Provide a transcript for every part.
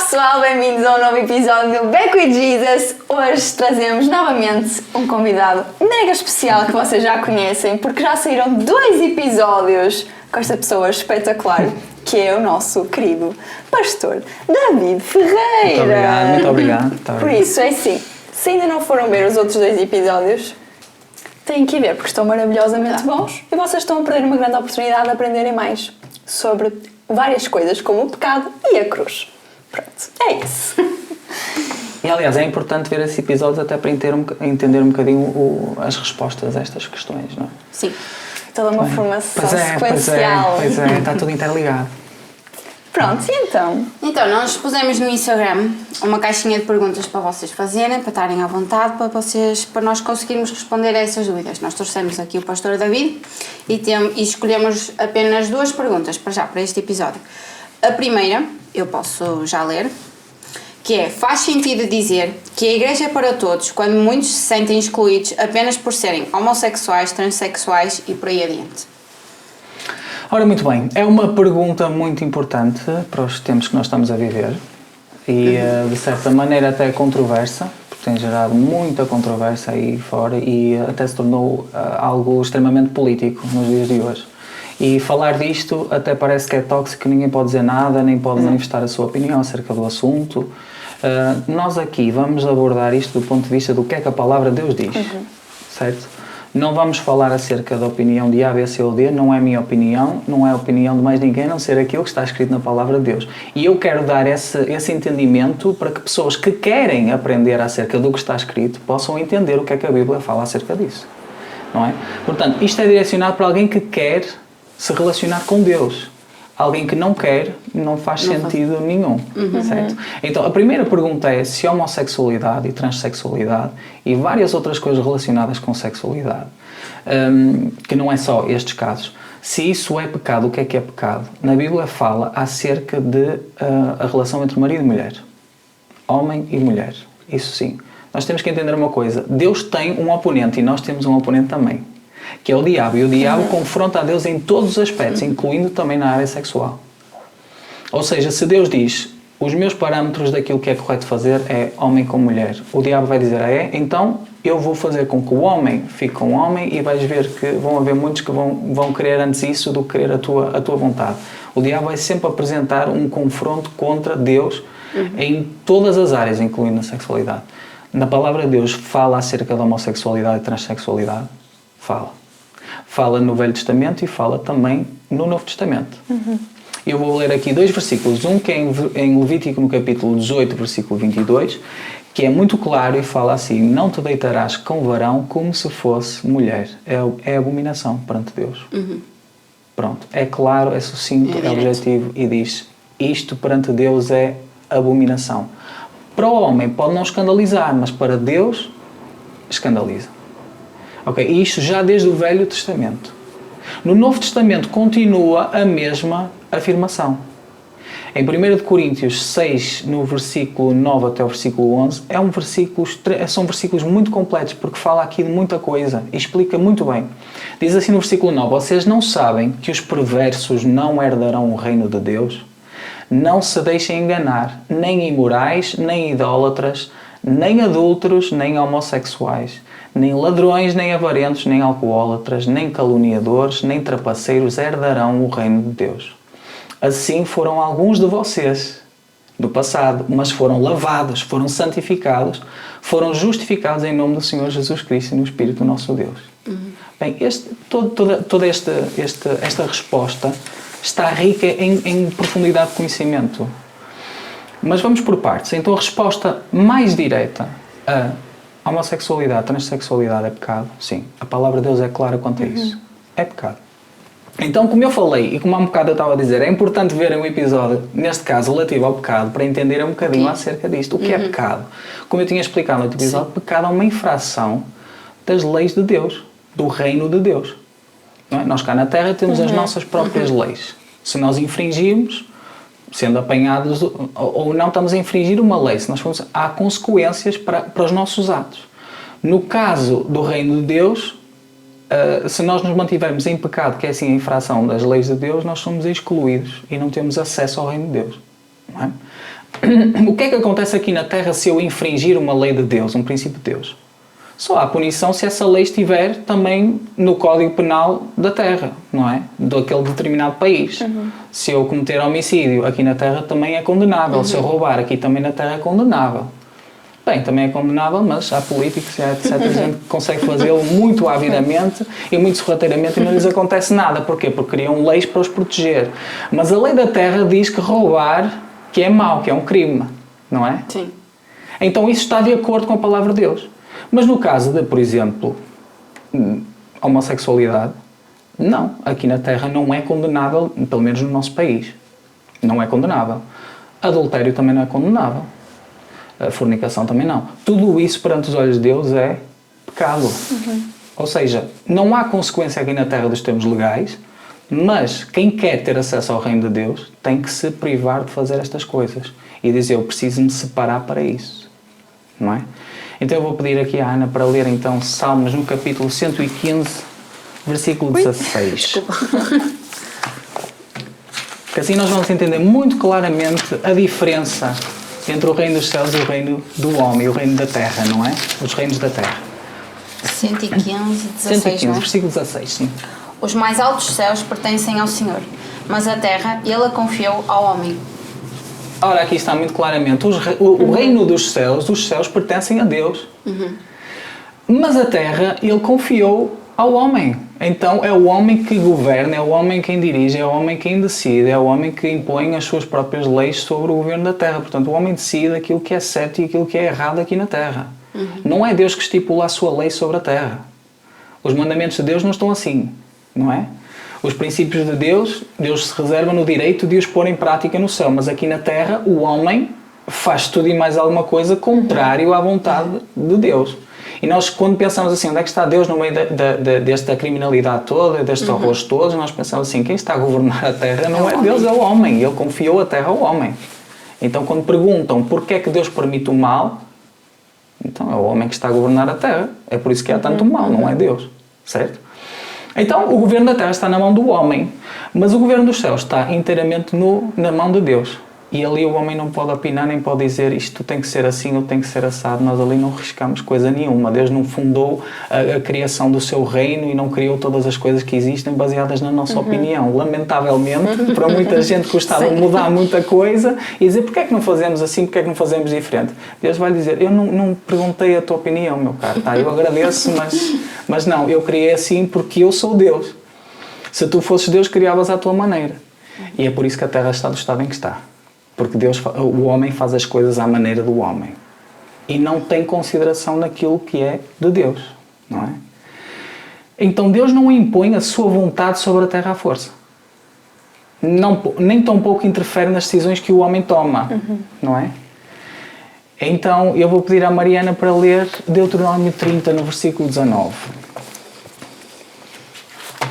pessoal, bem-vindos a um novo episódio do Back with Jesus. Hoje trazemos novamente um convidado mega especial que vocês já conhecem, porque já saíram 2 episódios com esta pessoa espetacular, que é o nosso querido pastor David Ferreira. Muito obrigado. Por isso, é assim, se ainda não foram ver os outros 2 episódios, têm que ir ver, porque estão maravilhosamente bons e vocês estão a perder uma grande oportunidade de aprenderem mais sobre várias coisas, como o pecado e a cruz. Pronto, é isso. E aliás, é importante ver esses episódios até para entender um bocadinho as respostas a estas questões, não é? Sim. Toda uma formação Pois é, está tudo interligado. Pronto, e então? Então, nós pusemos no Instagram uma caixinha de perguntas para vocês fazerem, para estarem à vontade, para nós conseguirmos responder a essas dúvidas. Nós trouxemos aqui o pastor David e escolhemos apenas 2 perguntas para este episódio. A primeira, eu posso já ler, que é: faz sentido dizer que a igreja é para todos quando muitos se sentem excluídos apenas por serem homossexuais, transexuais e por aí adiante? Ora, muito bem, é uma pergunta muito importante para os tempos que nós estamos a viver e, de certa maneira, até controversa, porque tem gerado muita controvérsia aí fora e até se tornou algo extremamente político nos dias de hoje. E falar disto até parece que é tóxico, ninguém pode dizer nada, nem pode manifestar a sua opinião acerca do assunto. Nós aqui vamos abordar isto do ponto de vista do que é que a palavra de Deus diz, certo? Não vamos falar acerca da opinião de A, B, C ou D, não é minha opinião, não é a opinião de mais ninguém, a não ser aquilo que está escrito na palavra de Deus. E eu quero dar esse entendimento para que pessoas que querem aprender acerca do que está escrito possam entender o que é que a Bíblia fala acerca disso, não é? Portanto, isto é direcionado para alguém que quer se relacionar com Deus. Alguém que não quer, não faz sentido nenhum, certo? Então, a primeira pergunta é se homossexualidade e transexualidade e várias outras coisas relacionadas com sexualidade, que não é só estes casos, se isso é pecado, o que é pecado? Na Bíblia fala acerca de a relação entre marido e mulher, homem e mulher, isso sim. Nós temos que entender uma coisa: Deus tem um oponente e nós temos um oponente também, que é o diabo, e o diabo confronta a Deus em todos os aspectos, incluindo também na área sexual. Ou seja, se Deus diz, os meus parâmetros daquilo que é correto fazer é homem com mulher, o diabo vai dizer, então eu vou fazer com que o homem fique com o homem e vais ver que vão haver muitos que vão querer antes isso do que querer a tua vontade. O diabo vai sempre apresentar um confronto contra Deus em todas as áreas, incluindo a sexualidade. Na palavra de Deus fala acerca da homossexualidade e transexualidade. Fala no Velho Testamento e fala também no Novo Testamento. Eu vou ler aqui 2 versículos. Um que é em Levítico, no capítulo 18, versículo 22, que é muito claro e fala assim: não te deitarás com varão como se fosse mulher. É abominação perante Deus. Pronto, é claro, é sucinto, é objetivo e diz: isto perante Deus é abominação. Para o homem pode não escandalizar, mas para Deus escandaliza. Ok, e isto já desde o Velho Testamento. No Novo Testamento continua a mesma afirmação. Em 1 Coríntios 6, no versículo 9 até o versículo 11, são versículos muito completos, porque fala aqui de muita coisa e explica muito bem. Diz assim no versículo 9: vocês não sabem que os perversos não herdarão o reino de Deus? Não se deixem enganar, nem imorais, nem idólatras, nem adúlteros, nem homossexuais, nem ladrões, nem avarentos, nem alcoólatras, nem caluniadores, nem trapaceiros herdarão o reino de Deus. Assim foram alguns de vocês do passado, mas foram lavados, foram santificados, foram justificados em nome do Senhor Jesus Cristo e no Espírito do nosso Deus. Bem, toda esta resposta está rica em profundidade de conhecimento. Mas vamos por partes. Então, a resposta mais direta a homossexualidade, transexualidade é pecado? Sim. A palavra de Deus é clara quanto a isso. É pecado. Então, como eu falei, e como há um bocado eu estava a dizer, é importante verem um episódio, neste caso, relativo ao pecado, para entenderem um bocadinho acerca disto. O que é pecado? Como eu tinha explicado no outro episódio, pecado é uma infração das leis de Deus, do reino de Deus. Não é? Nós cá na Terra temos as nossas próprias leis. Se nós infringirmos, sendo apanhados ou não, estamos a infringir uma lei. Se nós formos, há consequências para os nossos atos. No caso do reino de Deus, se nós nos mantivermos em pecado, que é assim a infração das leis de Deus, nós somos excluídos e não temos acesso ao reino de Deus. Não é? o que é que acontece aqui na Terra se eu infringir uma lei de Deus, um princípio de Deus? Só há punição se essa lei estiver também no Código Penal da Terra, não é? Daquele determinado país. Se eu cometer homicídio aqui na Terra também é condenável. Se eu roubar aqui também na Terra é condenável. Bem, também é condenável, mas há políticos, etc. A gente consegue fazê-lo muito avidamente e muito sorrateiramente e não lhes acontece nada. Porquê? Porque criam leis para os proteger. Mas a lei da Terra diz que roubar que é mau, que é um crime, não é? Sim. Então isso está de acordo com a palavra de Deus. Mas no caso de, por exemplo, homossexualidade, não. Aqui na Terra não é condenável, pelo menos no nosso país. Não é condenável. Adultério também não é condenável. A fornicação também não. Tudo isso perante os olhos de Deus é pecado. Ou seja, não há consequência aqui na Terra dos termos legais, mas quem quer ter acesso ao reino de Deus tem que se privar de fazer estas coisas e dizer, eu preciso me separar para isso. Não é? Então eu vou pedir aqui à Ana para ler então Salmos no capítulo 115, versículo 16. Porque assim nós vamos entender muito claramente a diferença entre o reino dos céus e o reino do homem, o reino da terra, não é? Os reinos da terra. 115, 16, 115, não é? versículo 16, sim. Os mais altos céus pertencem ao Senhor, mas a terra Ele a confiou ao homem. Ora, aqui está muito claramente, o reino dos céus, os céus pertencem a Deus. Mas a terra, Ele confiou ao homem. Então é o homem que governa, é o homem quem dirige, é o homem quem decide, é o homem que impõe as suas próprias leis sobre o governo da terra. Portanto, o homem decide aquilo que é certo e aquilo que é errado aqui na terra. Não é Deus que estipula a sua lei sobre a terra. Os mandamentos de Deus não estão assim, não é? Os princípios de Deus, Deus se reserva no direito de os pôr em prática no céu, mas aqui na terra o homem faz tudo e mais alguma coisa contrário à vontade de Deus. E nós, quando pensamos assim, onde é que está Deus no meio desta criminalidade toda, destes horrores todos, nós pensamos assim, quem está a governar a terra não é Deus, é o homem. Ele confiou a terra ao homem. Então, quando perguntam porquê é que Deus permite o mal, então é o homem que está a governar a terra. É por isso que há tanto mal, não é Deus. Certo? Então, o governo da terra está na mão do homem, mas o governo dos céus está inteiramente na mão de Deus. E ali o homem não pode opinar, nem pode dizer isto tem que ser assim ou tem que ser assado. Nós ali não riscamos coisa nenhuma. Deus não fundou a criação do seu reino e não criou todas as coisas que existem baseadas na nossa opinião. Lamentavelmente, para muita gente gostava de mudar muita coisa e dizer porque é que não fazemos assim, porque é que não fazemos diferente. Deus vai dizer, eu não perguntei a tua opinião, meu caro. Tá, eu agradeço, mas não, eu criei assim porque eu sou Deus. Se tu fosses Deus, criavas à tua maneira. E é por isso que a terra está do estado em que está. Porque o homem faz as coisas à maneira do homem. E não tem consideração naquilo que é de Deus. Não é? Então Deus não impõe a sua vontade sobre a terra à força. Nem tão pouco interfere nas decisões que o homem toma. Não é? Então eu vou pedir à Mariana para ler Deuteronômio 30 no versículo 19.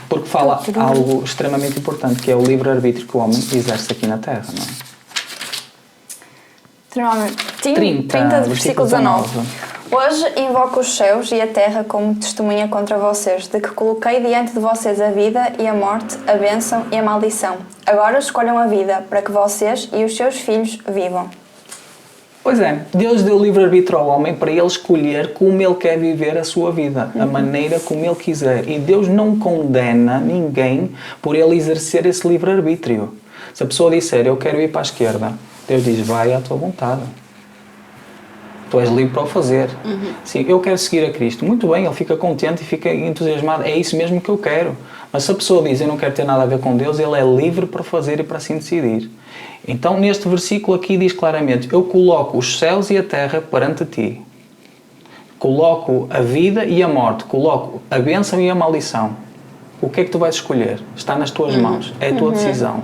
Porque fala algo extremamente importante, que é o livre-arbítrio que o homem exerce aqui na terra. Não é? Deuteronômio 30, versículo 19. Hoje invoco os céus e a terra como testemunha contra vocês, de que coloquei diante de vocês a vida e a morte, a bênção e a maldição. Agora escolham a vida, para que vocês e os seus filhos vivam. Pois é, Deus deu livre-arbítrio ao homem para ele escolher como ele quer viver a sua vida, a maneira como ele quiser. E Deus não condena ninguém por ele exercer esse livre-arbítrio. Se a pessoa disser, eu quero ir para a esquerda, Deus diz, vai à tua vontade. Tu és livre para o fazer. Sim, eu quero seguir a Cristo. Muito bem, ele fica contente e fica entusiasmado. É isso mesmo que eu quero. Mas se a pessoa diz, eu não quero ter nada a ver com Deus, ele é livre para fazer e para assim decidir. Então, neste versículo aqui diz claramente, eu coloco os céus e a terra perante ti. Coloco a vida e a morte. Coloco a bênção e a maldição. O que é que tu vais escolher? Está nas tuas mãos. É a tua decisão.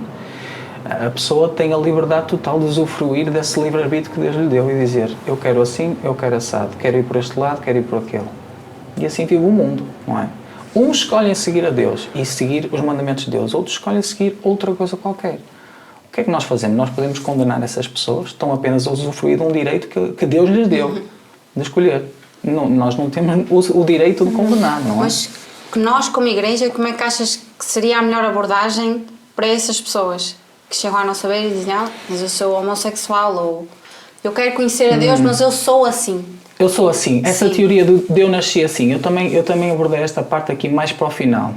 A pessoa tem a liberdade total de usufruir desse livre-arbítrio que Deus lhe deu e dizer, eu quero assim, eu quero assado, quero ir por este lado, quero ir por aquele. E assim vive o mundo, não é? Uns escolhem seguir a Deus e seguir os mandamentos de Deus, outros escolhem seguir outra coisa qualquer. O que é que nós fazemos? Nós podemos condenar essas pessoas, estão apenas a usufruir de um direito que Deus lhes deu, de escolher. Não, nós não temos o direito de condenar, não é? Mas nós, como igreja, como é que achas que seria a melhor abordagem para essas pessoas? que chegam à nossa beira e dizem, mas eu sou homossexual, ou eu quero conhecer a Deus, mas eu sou assim. Eu sou assim. Essa Sim. teoria de eu nasci assim, eu também abordei esta parte aqui mais para o final.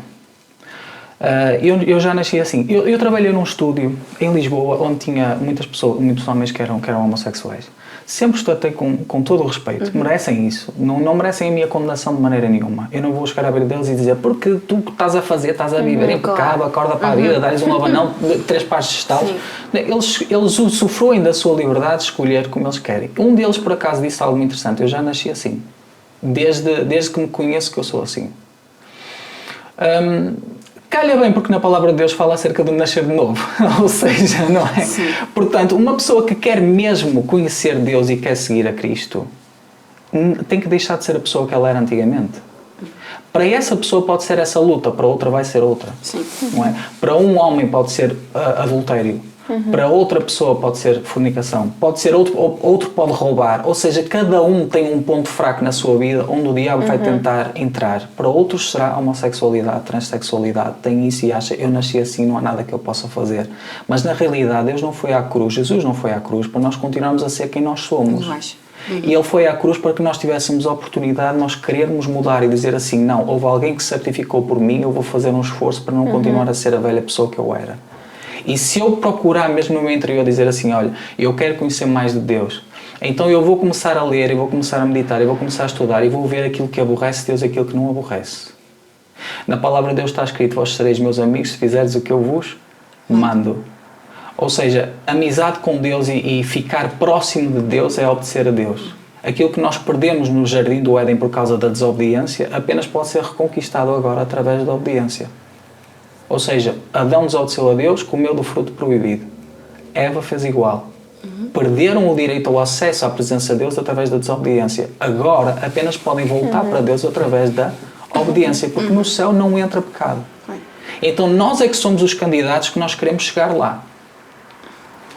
Eu já nasci assim. Eu trabalhei num estúdio em Lisboa onde tinha muitos homens que eram homossexuais. Sempre os tratei com todo o respeito. Merecem isso. Não merecem a minha condenação de maneira nenhuma. Eu não vou chegar à beira deles e dizer porque tu que estás a fazer, estás a viver impecável, acorda para a vida, dá-lhes um abanão, 3 pares de estalo. Eles usufruem da sua liberdade de escolher como eles querem. Um deles, por acaso, disse algo muito interessante. Eu já nasci assim. Desde que me conheço que eu sou assim. Calha bem porque na palavra de Deus fala acerca de nascer de novo, ou seja, não é? Sim. Portanto, uma pessoa que quer mesmo conhecer Deus e quer seguir a Cristo, tem que deixar de ser a pessoa que ela era antigamente. Para essa pessoa pode ser essa luta, para outra vai ser outra. Sim. Não é? Para um homem pode ser adultério, para outra pessoa pode ser fornicação, pode ser outro pode roubar, ou seja, cada um tem um ponto fraco na sua vida onde o diabo vai tentar entrar. Para outros será homossexualidade, transexualidade, tem isso e acha, eu nasci assim, não há nada que eu possa fazer. Mas na realidade Deus não foi à cruz, Jesus não foi à cruz para nós continuarmos a ser quem nós somos. E Ele foi à cruz para que nós tivéssemos a oportunidade de nós querermos mudar e dizer assim, não, houve alguém que se sacrificou por mim, eu vou fazer um esforço para não continuar a ser a velha pessoa que eu era. E se eu procurar mesmo no meu interior dizer assim, olha, eu quero conhecer mais de Deus, então eu vou começar a ler, eu vou começar a meditar, eu vou começar a estudar e vou ver aquilo que aborrece Deus e aquilo que não aborrece. Na palavra de Deus está escrito, vós sereis meus amigos se fizerdes o que eu vos mando. Ou seja, amizade com Deus e ficar próximo de Deus é obedecer a Deus. Aquilo que nós perdemos no jardim do Éden por causa da desobediência apenas pode ser reconquistado agora através da obediência. Ou seja, Adão desobedeceu a Deus, comeu do fruto proibido. Eva fez igual. Perderam o direito ao acesso à presença de Deus através da desobediência. Agora apenas podem voltar para Deus através da obediência, porque no céu não entra pecado. Então nós é que somos os candidatos que nós queremos chegar lá.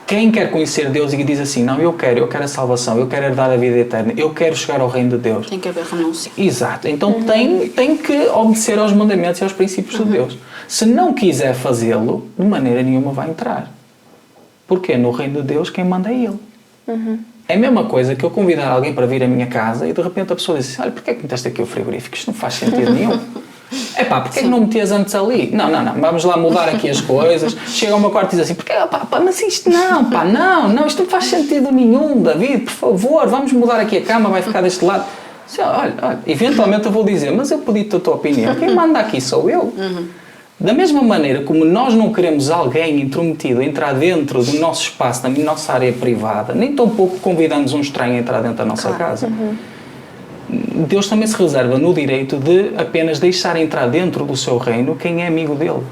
Quem quer conhecer Deus e diz assim, não, eu quero a salvação, eu quero herdar a vida eterna, eu quero chegar ao reino de Deus. Tem que haver renúncia. Exato. Então tem que obedecer aos mandamentos e aos princípios de Deus. Se não quiser fazê-lo, de maneira nenhuma vai entrar. Porque no reino de Deus quem manda é Ele. É a mesma coisa que eu convidar alguém para vir à minha casa e de repente a pessoa diz assim, olha, porquê é que meteste aqui o frigorífico? Isto não faz sentido nenhum. Epá, porquê que não metias antes ali? Não, vamos lá mudar aqui as coisas. Chega ao meu quarto e diz assim, porquê, mas isto não, isto não faz sentido nenhum, David, por favor, vamos mudar aqui a cama, vai ficar deste lado. Olha, eventualmente eu vou dizer, mas eu pedi-te a tua opinião, quem manda aqui sou eu. Da mesma maneira como nós não queremos alguém intrometido a entrar dentro do nosso espaço, na nossa área privada, nem tão pouco convidamos um estranho a entrar dentro da nossa casa. Deus também se reserva no direito de apenas deixar entrar dentro do seu reino quem é amigo dele,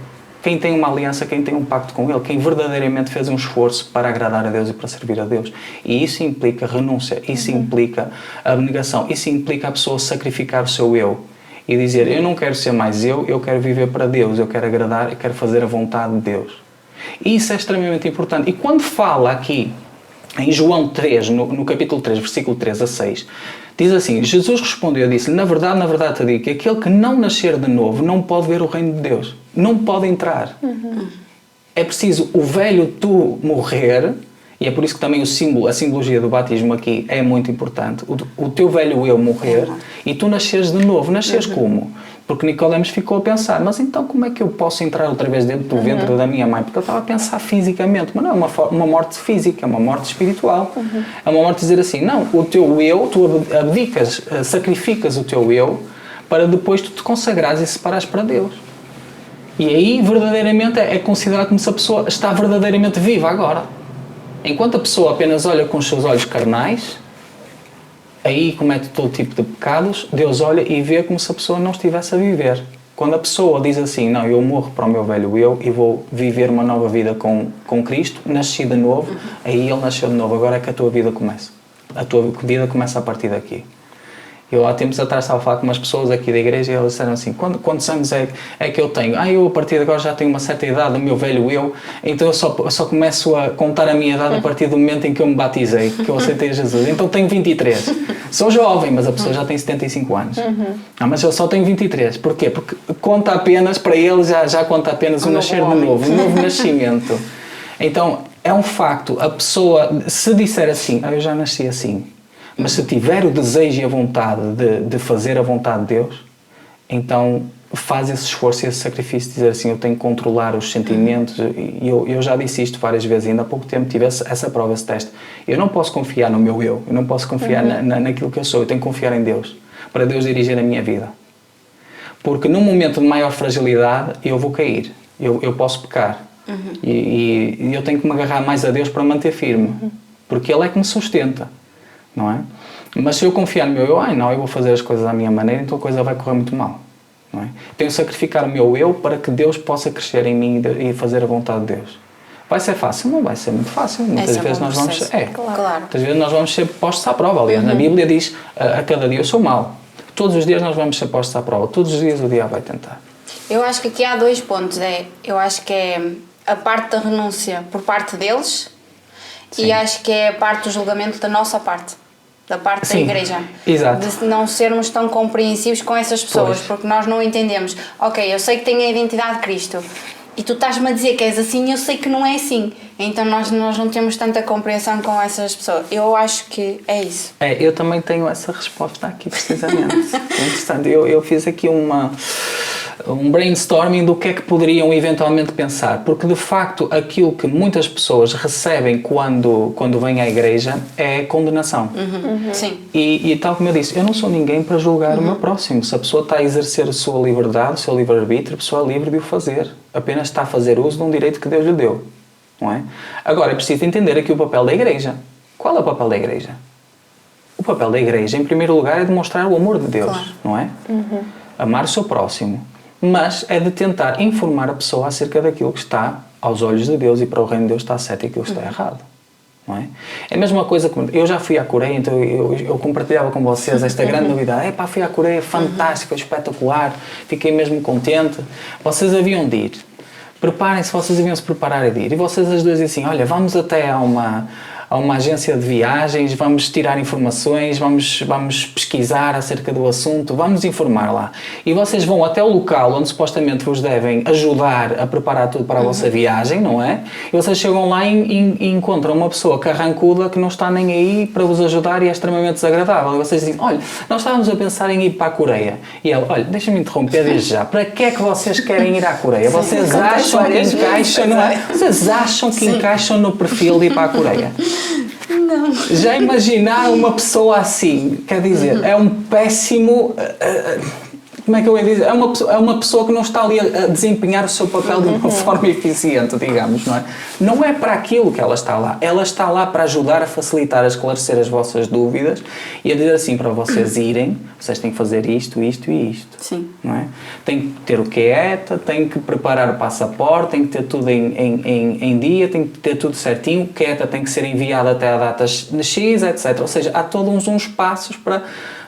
quem tem uma aliança, quem tem um pacto com ele, quem verdadeiramente fez um esforço para agradar a Deus e para servir a Deus. E isso implica renúncia, isso implica abnegação, isso implica a pessoa sacrificar o seu eu e dizer, eu não quero ser mais eu quero viver para Deus, eu quero agradar, eu quero fazer a vontade de Deus. E isso é extremamente importante. E quando fala aqui, em João 3, no capítulo 3, versículo 3 a 6, diz assim, Jesus respondeu e disse-lhe, na verdade te digo que aquele que não nascer de novo não pode ver o reino de Deus. Não pode entrar. É preciso o velho tu morrer, e é por isso que também a simbologia do batismo aqui é muito importante. O teu velho eu morrer e tu nasceres de novo. Nasceres como? Porque Nicodemos ficou a pensar, mas então como é que eu posso entrar outra vez dentro do ventre da minha mãe? Porque eu estava a pensar fisicamente, mas não é uma morte física, é uma morte espiritual. É uma morte de dizer assim, não, o teu eu, tu abdicas, sacrificas o teu eu, para depois tu te consagrares e separares para Deus. E aí verdadeiramente é considerado como se a pessoa está verdadeiramente viva agora. Enquanto a pessoa apenas olha com os seus olhos carnais, aí comete todo tipo de pecados, Deus olha e vê como se a pessoa não estivesse a viver. Quando a pessoa diz assim, não, eu morro para o meu velho eu e vou viver uma nova vida com Cristo, nasci de novo, aí ele nasceu de novo, agora é que a tua vida começa. A tua vida começa a partir daqui. Eu há tempos atrás estava a falar com umas pessoas aqui da igreja e elas disseram assim, quantos anos é que eu tenho? Eu a partir de agora já tenho uma certa idade, o meu velho eu, então eu só começo a contar a minha idade a partir do momento em que eu me batizei, que eu aceitei Jesus. Então tenho 23. Sou jovem, mas a pessoa já tem 75 anos. Mas eu só tenho 23. Porquê? Porque conta apenas, para ele já conta apenas o nascer de novo, um novo nascimento. Então, é um facto, a pessoa, se disser assim, eu já nasci assim, mas se tiver o desejo e a vontade de fazer a vontade de Deus, então faz esse esforço e esse sacrifício de dizer assim, eu tenho que controlar os sentimentos, e eu já disse isto várias vezes, ainda há pouco tempo tive essa prova, esse teste. Eu não posso confiar no meu eu não posso confiar naquilo que eu sou, eu tenho que confiar em Deus, para Deus dirigir a minha vida. Porque num momento de maior fragilidade, eu vou cair, eu posso pecar. E eu tenho que me agarrar mais a Deus para manter firme, porque Ele é que me sustenta, não é? Mas se eu confiar no meu eu vou fazer as coisas à minha maneira, então a coisa vai correr muito mal, não é? Tenho que sacrificar o meu eu para que Deus possa crescer em mim e fazer a vontade de Deus. Vai ser fácil? Não vai ser muito fácil. Muitas vezes nós vamos Claro. muitas vezes nós vamos ser postos à prova. Aliás, na Bíblia diz, a cada dia eu sou mau. Todos os dias nós vamos ser postos à prova. Todos os dias o diabo vai tentar. Eu acho que aqui há 2 pontos. Eu acho que é a parte da renúncia por parte deles. Sim. E acho que é a parte do julgamento da nossa parte. Da parte Sim, da igreja. exato. De não sermos tão compreensivos com essas pessoas. Pois. Porque nós não entendemos. Ok, eu sei que tenho a identidade de Cristo. E tu estás-me a dizer que és assim e eu sei que não é assim. Então nós não temos tanta compreensão com essas pessoas. Eu acho que é isso. Eu também tenho essa resposta aqui, precisamente. É interessante. Eu fiz aqui um brainstorming do que é que poderiam eventualmente pensar. Porque, de facto, aquilo que muitas pessoas recebem quando vêm à igreja é condenação. Sim. E tal como eu disse, eu não sou ninguém para julgar o meu próximo. Se a pessoa está a exercer a sua liberdade, o seu livre-arbítrio, a pessoa é livre de o fazer. Apenas está a fazer uso de um direito que Deus lhe deu. Não é? Agora, é preciso entender aqui o papel da igreja. Qual é o papel da igreja? O papel da igreja, em primeiro lugar, é demonstrar o amor de Deus, claro. não é? Amar o seu próximo. Mas é de tentar informar a pessoa acerca daquilo que está aos olhos de Deus e para o reino de Deus está certo e aquilo que está errado. Não é? É a mesma coisa que eu já fui à Coreia, então eu compartilhava com vocês esta grande novidade. Fui à Coreia, fantástico, espetacular, fiquei mesmo contente. Vocês haviam de ir. Preparem-se, vocês deviam se preparar de ir. E vocês as duas dizem assim, olha, vamos até a uma agência de viagens, vamos tirar informações, vamos pesquisar acerca do assunto, vamos informar lá. E vocês vão até o local onde supostamente vos devem ajudar a preparar tudo para a vossa viagem, não é? E vocês chegam lá e encontram uma pessoa carrancuda que não está nem aí para vos ajudar e é extremamente desagradável. E vocês dizem, olha, nós estávamos a pensar em ir para a Coreia. E ela, olha, deixa-me interromper desde já. Para que é que vocês querem ir à Coreia? Vocês acham que encaixam, não é? Vocês acham que encaixam no perfil de ir para a Coreia? Não. Já imaginaram uma pessoa assim? Quer dizer, é um péssimo... como é que eu ia dizer? É uma pessoa que não está ali a desempenhar o seu papel de uma forma eficiente, digamos, não é? Não é para aquilo que ela está lá. Ela está lá para ajudar a facilitar, a esclarecer as vossas dúvidas e a dizer assim, para vocês irem, vocês têm que fazer isto, isto e isto. Sim. Não é? Tem que ter o QETA, tem que preparar o passaporte, tem que ter tudo em dia, tem que ter tudo certinho. O QETA tem que ser enviado até a data X, etc. Ou seja, há todos uns passos para...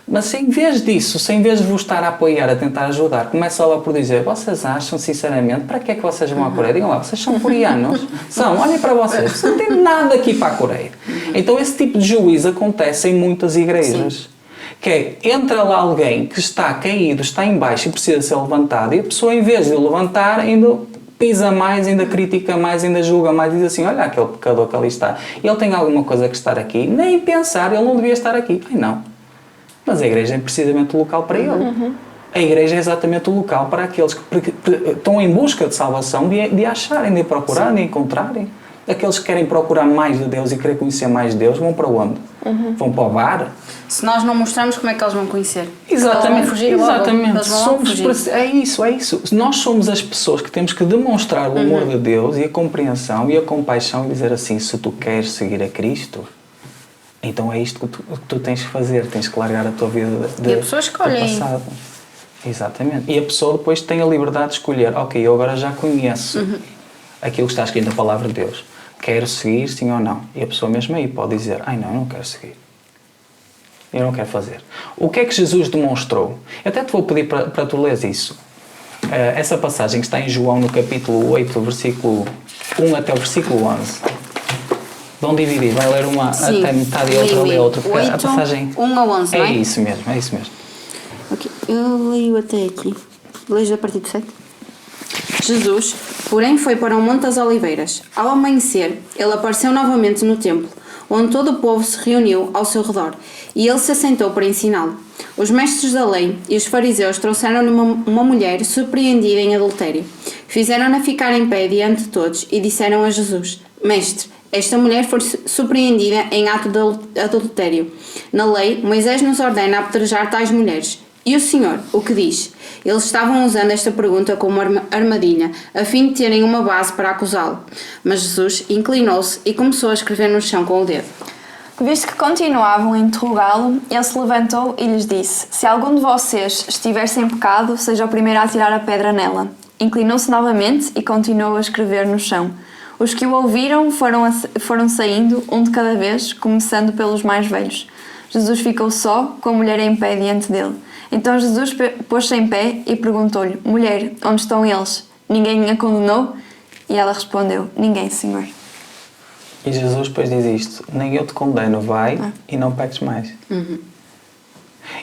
Mas em vez disso, em vez de vos estar a apoiar, a tentar ajudar, começa lá por dizer, vocês acham, sinceramente, para que é que vocês vão à Coreia? Digam lá, vocês são coreanos? São, olhem para vocês, não tem nada aqui para a Coreia. Então esse tipo de juízo acontece em muitas igrejas. Sim. Que é, entra lá alguém que está caído, está em baixo e precisa ser levantado, e a pessoa, em vez de o levantar, ainda pisa mais, ainda critica mais, ainda julga mais, diz assim, olha aquele pecador que ali está, ele tem alguma coisa que estar aqui, nem pensar, ele não devia estar aqui. Ai, não. Mas a igreja é precisamente o local para ele. A igreja é exatamente o local para aqueles que estão em busca de salvação, de acharem, de procurarem, de encontrarem. Aqueles que querem procurar mais de Deus e querem conhecer mais de Deus, vão para onde? Vão para o bar? Se nós não mostramos, como é que eles vão conhecer? Exatamente. Eles vão fugir Exatamente. logo. Fugir. É isso. Nós somos as pessoas que temos que demonstrar o amor de Deus e a compreensão e a compaixão e dizer assim, se tu queres seguir a Cristo... Então é isto que tu tens que fazer, tens que largar a tua vida e a pessoa escolhe. do passado. Exatamente. E a pessoa depois tem a liberdade de escolher, ok, eu agora já conheço aquilo que está escrito na Palavra de Deus. Quero seguir, sim ou não? E a pessoa mesmo aí pode dizer, ai não, eu não quero seguir. Eu não quero fazer. O que é que Jesus demonstrou? Eu até te vou pedir para tu leres isso. Essa passagem que está em João no capítulo 8, versículo 1 até o versículo 11. Vão dividir, vai ler uma até metade e outra lê outra. 8, a passagem 1 a 11, não é? É isso mesmo. Ok, eu leio até aqui. Leio a partir de 7. Jesus, porém foi para o Monte das Oliveiras. Ao amanhecer, ele apareceu novamente no templo, onde todo o povo se reuniu ao seu redor, e ele se assentou para ensiná-lo. Os mestres da lei e os fariseus trouxeram-lhe uma mulher surpreendida em adultério. Fizeram-na ficar em pé diante de todos e disseram a Jesus: Mestre, esta mulher foi surpreendida em ato de adultério. Na lei, Moisés nos ordena apedrejar tais mulheres. E o Senhor, o que diz? Eles estavam usando esta pergunta como armadilha, a fim de terem uma base para acusá-lo. Mas Jesus inclinou-se e começou a escrever no chão com o dedo. Visto que continuavam a interrogá-lo, ele se levantou e lhes disse: Se algum de vocês estiver sem pecado, seja o primeiro a tirar a pedra nela. Inclinou-se novamente e continuou a escrever no chão. Os que o ouviram foram saindo, um de cada vez, começando pelos mais velhos. Jesus ficou só, com a mulher em pé diante dele. Então Jesus pôs-se em pé e perguntou-lhe: Mulher, onde estão eles? Ninguém a condenou? E ela respondeu: Ninguém, Senhor. E Jesus depois diz isto: nem eu te condeno, vai e não peques mais.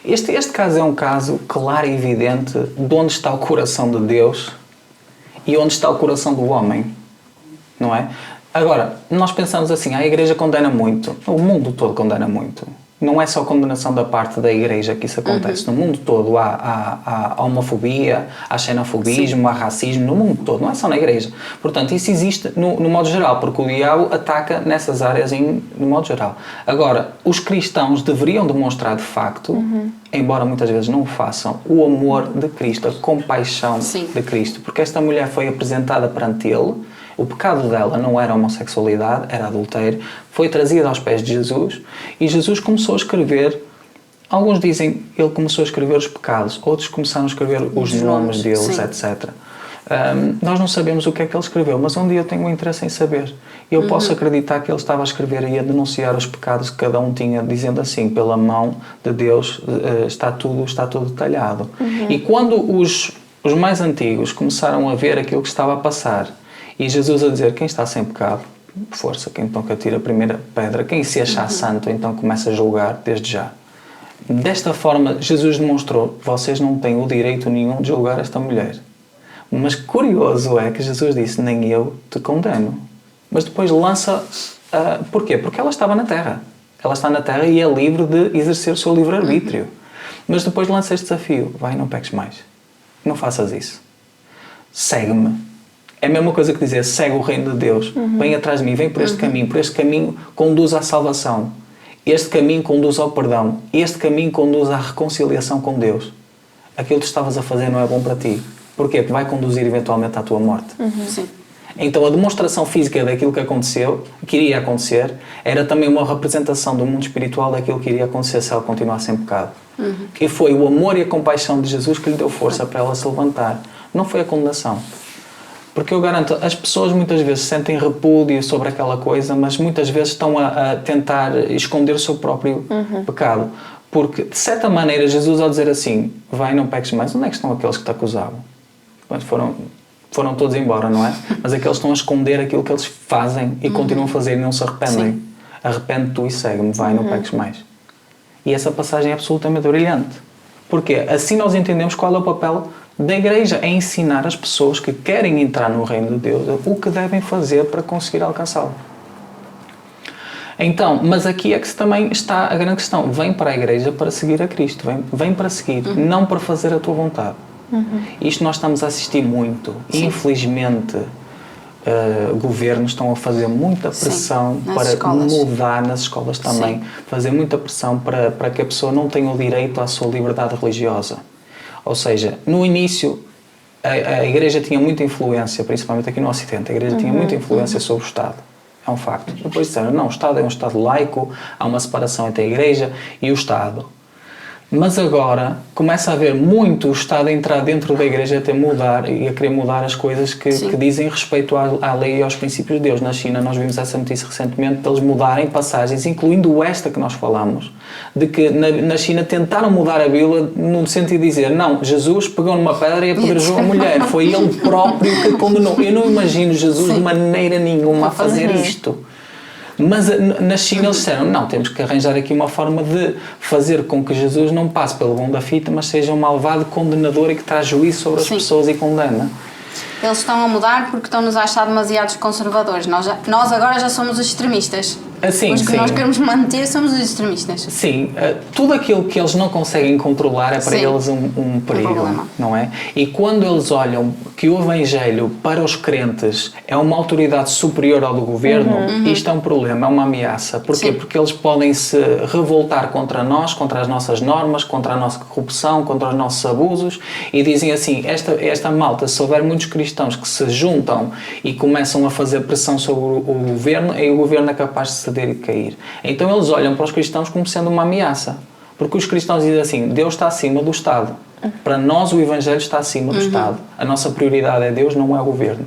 Este caso é um caso claro e evidente de onde está o coração de Deus e onde está o coração do homem, não é? Agora, nós pensamos assim: a Igreja condena muito, o mundo todo condena muito. Não é só condenação da parte da Igreja que isso acontece. No mundo todo há homofobia, há xenofobismo, há racismo, no mundo todo, não é só na Igreja. Portanto, isso existe no modo geral, porque o diabo ataca nessas áreas no modo geral. Agora, os cristãos deveriam demonstrar de facto, embora muitas vezes não o façam, o amor de Cristo, a compaixão de Cristo. Porque esta mulher foi apresentada perante ele. O pecado dela não era homossexualidade, era adultério. Foi trazida aos pés de Jesus e Jesus começou a escrever. Alguns dizem que ele começou a escrever os pecados, outros começaram a escrever os nomes deles, etc. Nós não sabemos o que é que ele escreveu, mas um dia eu tenho um interesse em saber. Eu posso acreditar que ele estava a escrever e a denunciar os pecados que cada um tinha, dizendo assim: pela mão de Deus está tudo detalhado. E quando os mais antigos começaram a ver aquilo que estava a passar, e Jesus a dizer: quem está sem pecado, força, quem então que atira a primeira pedra, quem se achar santo, então começa a julgar desde já. Desta forma, Jesus demonstrou: vocês não têm o direito nenhum de julgar esta mulher. Mas curioso é que Jesus disse: nem eu te condeno. Mas depois lança... porquê? Porque ela estava na terra. Ela está na terra e é livre de exercer o seu livre-arbítrio. Mas depois lança este desafio: vai, não peques mais. Não faças isso. Segue-me. É a mesma coisa que dizer: segue o reino de Deus, vem atrás de mim, vem por este caminho conduz à salvação, este caminho conduz ao perdão, este caminho conduz à reconciliação com Deus. Aquilo que tu estavas a fazer não é bom para ti. Porquê? Porque vai conduzir eventualmente à tua morte. Sim. Então a demonstração física daquilo que aconteceu, que iria acontecer, era também uma representação do mundo espiritual daquilo que iria acontecer se ela continuasse em pecado. Que foi o amor e a compaixão de Jesus que lhe deu força para ela se levantar. Não foi a condenação. Porque eu garanto, as pessoas muitas vezes sentem repúdio sobre aquela coisa, mas muitas vezes estão a tentar esconder o seu próprio pecado. Porque, de certa maneira, Jesus, ao dizer assim: vai, não peques mais, onde é que estão aqueles que te acusavam? Foram todos embora, não é? Mas aqueles estão a esconder aquilo que eles fazem e continuam a fazer e não se arrependem. Arrepende tu e segue-me, vai, não peques mais. E essa passagem é absolutamente brilhante. Porquê? Assim nós entendemos qual é o papel da Igreja, é ensinar as pessoas que querem entrar no reino de Deus o que devem fazer para conseguir alcançá-lo. Então, mas aqui é que também está a grande questão: vem para a Igreja para seguir a Cristo, vem para seguir, não para fazer a tua vontade. Isto nós estamos a assistir muito. Infelizmente, governos estão a fazer muita pressão para mudar, nas escolas também, fazer muita pressão para que a pessoa não tenha o direito à sua liberdade religiosa. Ou seja, no início a Igreja tinha muita influência, principalmente aqui no Ocidente, a Igreja tinha muita influência sobre o Estado. É um facto. Depois disseram: não, o Estado é um Estado laico, há uma separação entre a Igreja e o Estado. Mas agora começa a haver muito o Estado a entrar dentro da Igreja a mudar e a querer mudar as coisas que dizem respeito à lei e aos princípios de Deus. Na China nós vimos essa notícia recentemente de eles mudarem passagens, incluindo esta que nós falamos, de que na China tentaram mudar a Bíblia no sentido de dizer: não, Jesus pegou numa pedra e apedrejou a mulher, foi ele próprio que condenou. Eu não imagino Jesus de maneira nenhuma a fazer isto. Mas na China eles disseram: não, temos que arranjar aqui uma forma de fazer com que Jesus não passe pelo bom da fita, mas seja um malvado condenador e que traz juízo sobre as pessoas e condena. eles estão a mudar porque estão-nos a achar demasiados conservadores. Nós agora já somos os extremistas. Sim, Os que sim. nós queremos manter somos os extremistas. Sim, tudo aquilo que eles não conseguem controlar é para Sim. eles um perigo, problema. não é? E quando eles olham que o Evangelho para os crentes é uma autoridade superior ao do governo, isto é um problema, é uma ameaça. Porquê? Sim. Porque eles podem se revoltar contra nós, contra as nossas normas, contra a nossa corrupção, contra os nossos abusos e dizem assim, esta malta, se houver muitos cristãos que se juntam e começam a fazer pressão sobre o governo, aí o governo é capaz de ceder e cair. Então eles olham para os cristãos como sendo uma ameaça. Porque os cristãos dizem assim, Deus está acima do Estado. Para nós o Evangelho está acima do Estado. A nossa prioridade é Deus, não é o governo.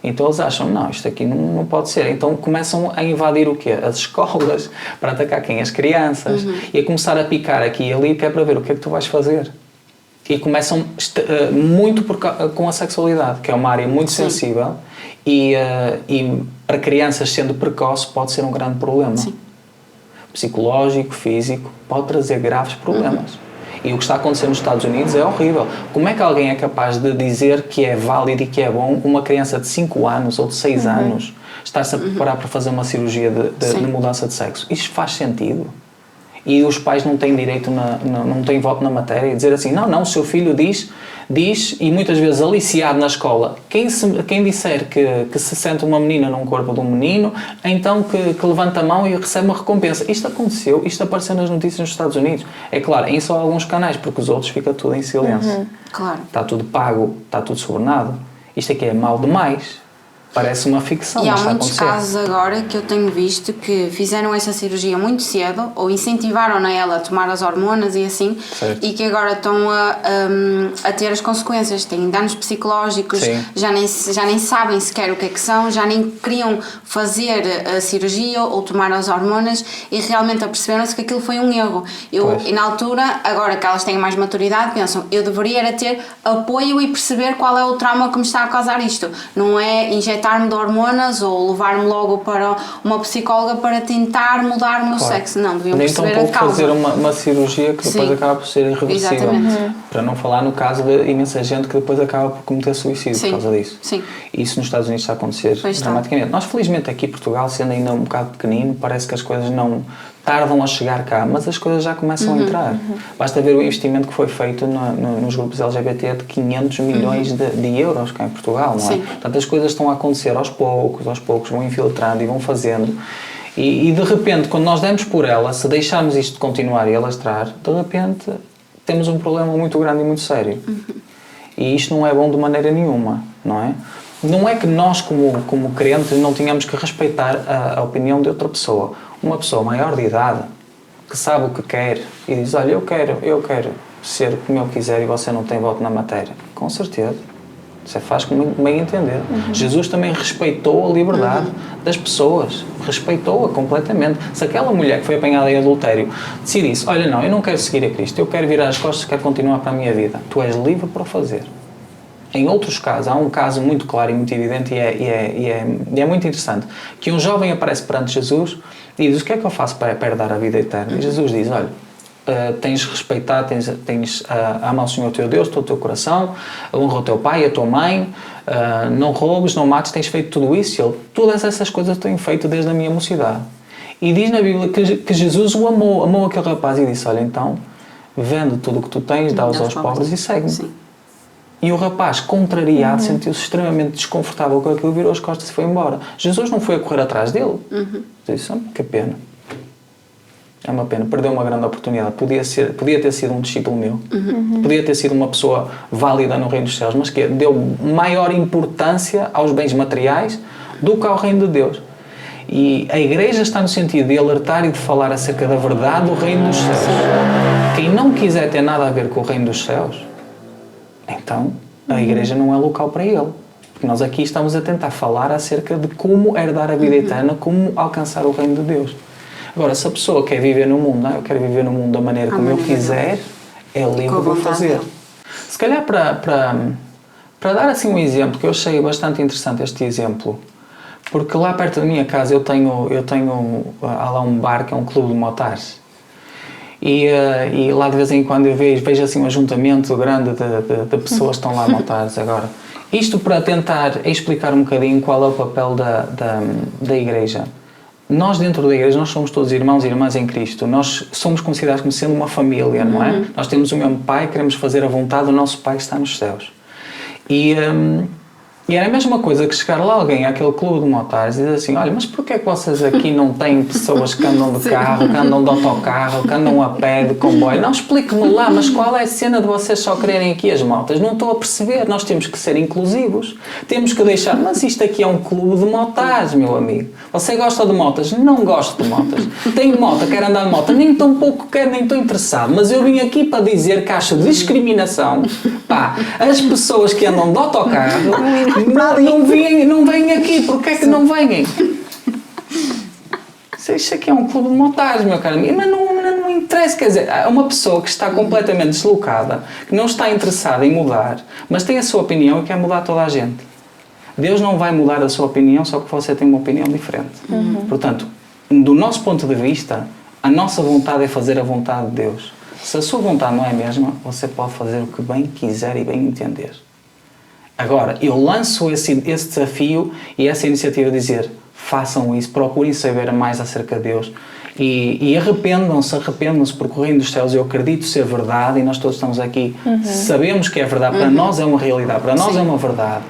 Então eles acham, não, isto aqui não pode ser. Então começam a invadir o quê? As escolas, para atacar quem? As crianças. E a começar a picar aqui e ali, que é para ver o que é que tu vais fazer. E começam muito com a sexualidade, que é uma área muito sensível e para crianças sendo precoce pode ser um grande problema. Sim. Psicológico, físico, pode trazer graves problemas. E o que está a acontecer nos Estados Unidos é horrível. Como é que alguém é capaz de dizer que é válido e que é bom uma criança de 5 aanos ou de 6 anos estar-se a preparar para fazer uma cirurgia de mudança de sexo? Isto faz sentido? E os pais não têm direito, não têm voto na matéria e dizer assim, não, o seu filho diz e muitas vezes aliciado na escola, quem disser que se sente uma menina num corpo de um menino, então que levanta a mão e recebe uma recompensa. Isto aconteceu, isto apareceu nas notícias nos Estados Unidos. É claro, em só alguns canais, porque os outros fica tudo em silêncio. Claro. Está tudo pago, está tudo subornado. Isto aqui é mal demais. Parece uma ficção. E há mas está a muitos acontecer. casos agora que eu tenho visto que fizeram essa cirurgia muito cedo ou incentivaram ela a tomar as hormonas e assim, Certo. e que agora estão a ter as consequências, têm danos psicológicos, Sim. já nem sabem sequer o que é que são, já nem queriam fazer a cirurgia ou tomar as hormonas e realmente aperceberam-se que aquilo foi um erro. Pois. E na altura, agora que elas têm mais maturidade, pensam, eu deveria era ter apoio e perceber qual é o trauma que me está a causar isto. Não é injetar-me de hormonas ou levar-me logo para uma psicóloga para tentar mudar o meu sexo. Não, deviam Nem tão perceber a pouco causa. fazer uma cirurgia que depois Sim. acaba por ser irreversível. Exatamente. Para não falar no caso de imensa gente que depois acaba por cometer suicídio Sim. por causa disso. Sim. E isso nos Estados Unidos está a acontecer Pois está. dramaticamente. Nós, felizmente, aqui em Portugal, sendo ainda um bocado pequenino, parece que as coisas não tardam a chegar cá, mas as coisas já começam a entrar. Basta ver o investimento que foi feito nos grupos LGBT de 500 milhões de euros cá em Portugal, não é? Sim. Portanto, as coisas estão a acontecer aos poucos vão infiltrando e vão fazendo. E de repente, quando nós demos por ela, se deixarmos isto continuar e alastrar, de repente temos um problema muito grande e muito sério. E isto não é bom de maneira nenhuma, não é? Não é que nós, como crentes, não tenhamos que respeitar a opinião de outra pessoa. Uma pessoa maior de idade, que sabe o que quer e diz, olha, eu quero ser como eu quiser e você não tem voto na matéria. Com certeza. Você faz como bem entender. Jesus também respeitou a liberdade das pessoas. Respeitou-a completamente. Se aquela mulher que foi apanhada em adultério decidisse, olha, não, eu não quero seguir a Cristo, eu quero virar as costas, quero continuar para a minha vida. Tu és livre para o fazer. Em outros casos, há um caso muito claro e muito evidente e é muito interessante, que um jovem aparece perante Jesus e diz, o que é que eu faço para herdar a vida eterna? E Jesus diz, olha, tens de respeitar, ama ao Senhor teu Deus, todo o teu coração, honra o teu pai, a tua mãe, não roubes, não mates, tens feito tudo isso. E ele, todas essas coisas tenho feito desde a minha mocidade. E diz na Bíblia que Jesus o amou aquele rapaz e disse, olha, então, vende tudo o que tu tens, dá-os aos pobres e segue-me. Sim. E o rapaz, contrariado, sentiu-se extremamente desconfortável com aquilo, virou as costas e foi embora. Jesus não foi a correr atrás dele. Disse, que pena. É uma pena, perdeu uma grande oportunidade. Podia ter sido um discípulo meu. Podia ter sido uma pessoa válida no reino dos céus, mas que deu maior importância aos bens materiais do que ao reino de Deus. E a igreja está no sentido de alertar e de falar acerca da verdade do reino dos céus. Quem não quiser ter nada a ver com o reino dos céus, então a igreja não é local para ele. Porque nós aqui estamos a tentar falar acerca de como herdar a vida eterna, como alcançar o reino de Deus. Agora, se a pessoa quer viver no mundo, eu quero viver no mundo da maneira como eu quiser, é livre de o fazer. Se calhar para dar assim um exemplo, que eu achei bastante interessante este exemplo, porque lá perto da minha casa eu tenho há lá um bar que é um clube de motares. E lá de vez em quando eu vejo assim um ajuntamento grande de pessoas que estão lá a motares agora. Isto para tentar explicar um bocadinho qual é o papel da Igreja. Nós dentro da Igreja, nós somos todos irmãos e irmãs em Cristo. Nós somos considerados como sendo uma família, não é? Nós temos o mesmo Pai, queremos fazer a vontade do nosso Pai que está nos céus. E era a mesma coisa que chegar lá alguém àquele clube de motares e dizer assim, olha, mas porquê é que vocês aqui não têm pessoas que andam de carro, que andam de autocarro, que andam a pé, de comboio? Não, explique-me lá, mas qual é a cena de vocês só quererem aqui as motas? Não estou a perceber, nós temos que ser inclusivos. Temos que deixar, mas isto aqui é um clube de motares, meu amigo. Você gosta de motas? Não gosto de motas. Tenho moto, quero andar de moto, nem tão pouco quero, nem estou interessado. Mas eu vim aqui para dizer que acho discriminação. Pá, as pessoas que andam de autocarro não vêm aqui. Porquê é que não vêm? Isto aqui é um clube de motares, meu caro amigo. Mas não interessa, quer dizer, é uma pessoa que está completamente deslocada, que não está interessada em mudar, mas tem a sua opinião e quer mudar toda a gente. Deus não vai mudar a sua opinião só porque você tem uma opinião diferente. Portanto, do nosso ponto de vista, a nossa vontade é fazer a vontade de Deus. Se a sua vontade não é a mesma, você pode fazer o que bem quiser e bem entender. Agora, eu lanço esse desafio e essa iniciativa de dizer, façam isso, procurem saber mais acerca de Deus e arrependam-se porque o reino dos céus eu acredito ser verdade e nós todos estamos aqui, sabemos que é verdade, para nós é uma realidade, para nós é uma verdade.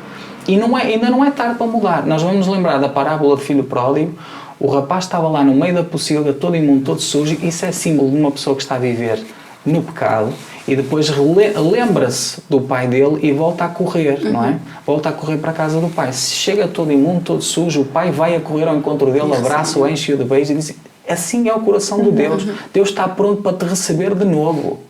E ainda não é tarde para mudar. Nós vamos nos lembrar da parábola do filho pródigo. O rapaz estava lá no meio da pocilga, todo imundo, todo sujo. Isso é símbolo de uma pessoa que está a viver no pecado e depois lembra-se do pai dele e volta a correr, não é? Volta a correr para a casa do pai. Se chega todo imundo, todo sujo, o pai vai a correr ao encontro dele, abraça-o, enche-o de beijos e diz, assim é o coração de Deus. Deus está pronto para te receber de novo.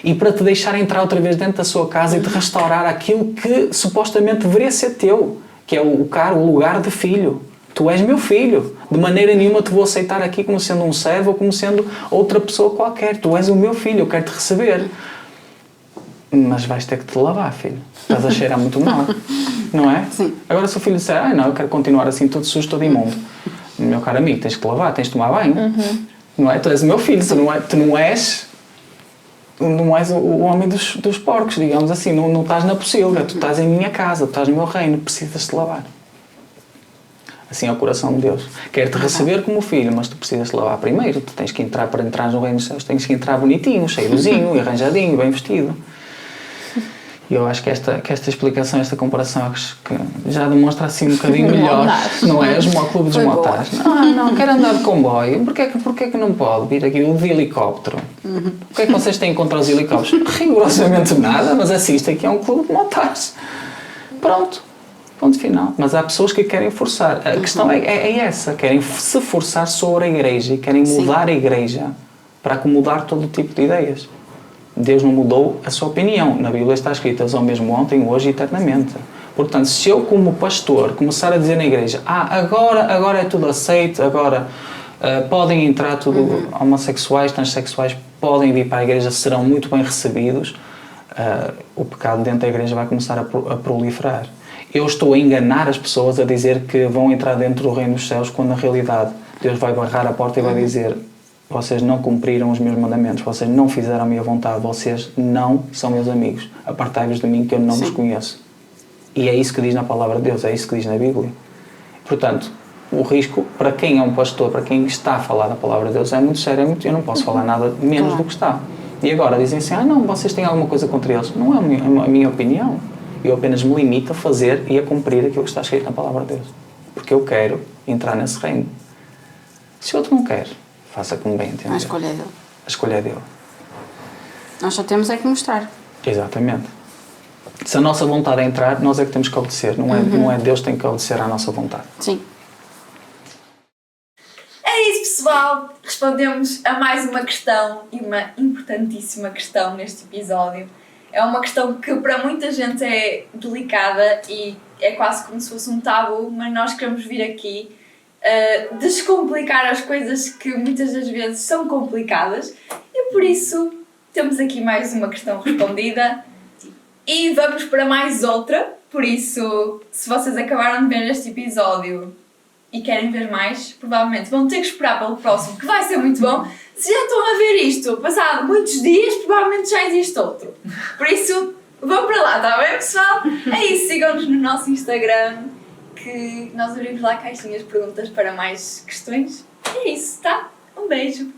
E para te deixar entrar outra vez dentro da sua casa e te restaurar aquilo que supostamente deveria ser teu, que é o lugar de filho. Tu és meu filho. De maneira nenhuma te vou aceitar aqui como sendo um servo ou como sendo outra pessoa qualquer. Tu és o meu filho, eu quero te receber. Mas vais ter que te lavar, filho. Estás a cheirar muito mal. Não é? Sim. Agora se o filho disser, não, eu quero continuar assim todo sujo, todo imundo. Meu caro amigo, tens que lavar, tens de tomar banho. Não é? Tu és o meu filho, tu não és o homem dos porcos, digamos assim. Não estás na pocilga, tu estás em minha casa, tu estás no meu reino, precisas de lavar. Assim é o coração de Deus. Quer-te receber como filho, mas tu precisas de lavar primeiro. Tu tens que entrar, para entrar no reino dos céus, tens que entrar bonitinho, cheirosinho, arranjadinho, bem vestido. E eu acho que esta explicação, esta comparação que já demonstra assim um bocadinho melhor, não é? O clube dos motares. Não, quero andar de comboio. Porquê que não pode vir aqui o de helicóptero? O que é que vocês têm contra os helicópteros? Rigorosamente nada, mas assista aqui é um clube de motares. Pronto. Ponto final. Mas há pessoas que querem forçar. A questão é essa. Querem se forçar sobre a Igreja e querem mudar a Igreja para acomodar todo o tipo de ideias. Deus não mudou a sua opinião. Na Bíblia está escrito, eles são mesmo ontem, hoje e eternamente. Portanto, se eu como pastor começar a dizer na Igreja, agora é tudo aceito, agora podem entrar tudo, homossexuais, transexuais, podem vir para a Igreja, serão muito bem recebidos, o pecado dentro da Igreja vai começar a proliferar. Eu estou a enganar as pessoas a dizer que vão entrar dentro do reino dos céus, quando na realidade Deus vai barrar a porta e vai dizer, vocês não cumpriram os meus mandamentos, vocês não fizeram a minha vontade, vocês não são meus amigos, apartai-vos de mim que eu não vos conheço. E é isso que diz na palavra de Deus, é isso que diz na Bíblia. Portanto, o risco, para quem é um pastor, para quem está a falar da palavra de Deus, é muito sério, eu não posso falar nada menos do que está. E agora dizem assim, não, vocês têm alguma coisa contra eles. Não é a minha opinião. Eu apenas me limito a fazer e a cumprir aquilo que está escrito na palavra de Deus. Porque eu quero entrar nesse reino. Se outro não quer, faça como bem entender. A escolha é dele. A escolha é dele. Nós só temos é que mostrar. Exatamente. Se a nossa vontade é entrar, nós é que temos que obedecer. Não é Deus que tem que obedecer à nossa vontade. Sim. É isso, pessoal. Respondemos a mais uma questão e uma importantíssima questão neste episódio. É uma questão que para muita gente é delicada e é quase como se fosse um tabu, mas nós queremos vir aqui descomplicar as coisas que muitas das vezes são complicadas e por isso temos aqui mais uma questão respondida e vamos para mais outra. Por isso, se vocês acabaram de ver este episódio e querem ver mais, provavelmente vão ter que esperar pelo próximo, que vai ser muito bom. Se já estão a ver isto, passado muitos dias, provavelmente já existe outro. Por isso, vão para lá, está bem, pessoal? É isso, sigam-nos no nosso Instagram, que nós abrimos lá caixinhas de perguntas para mais questões. É isso, tá? Um beijo!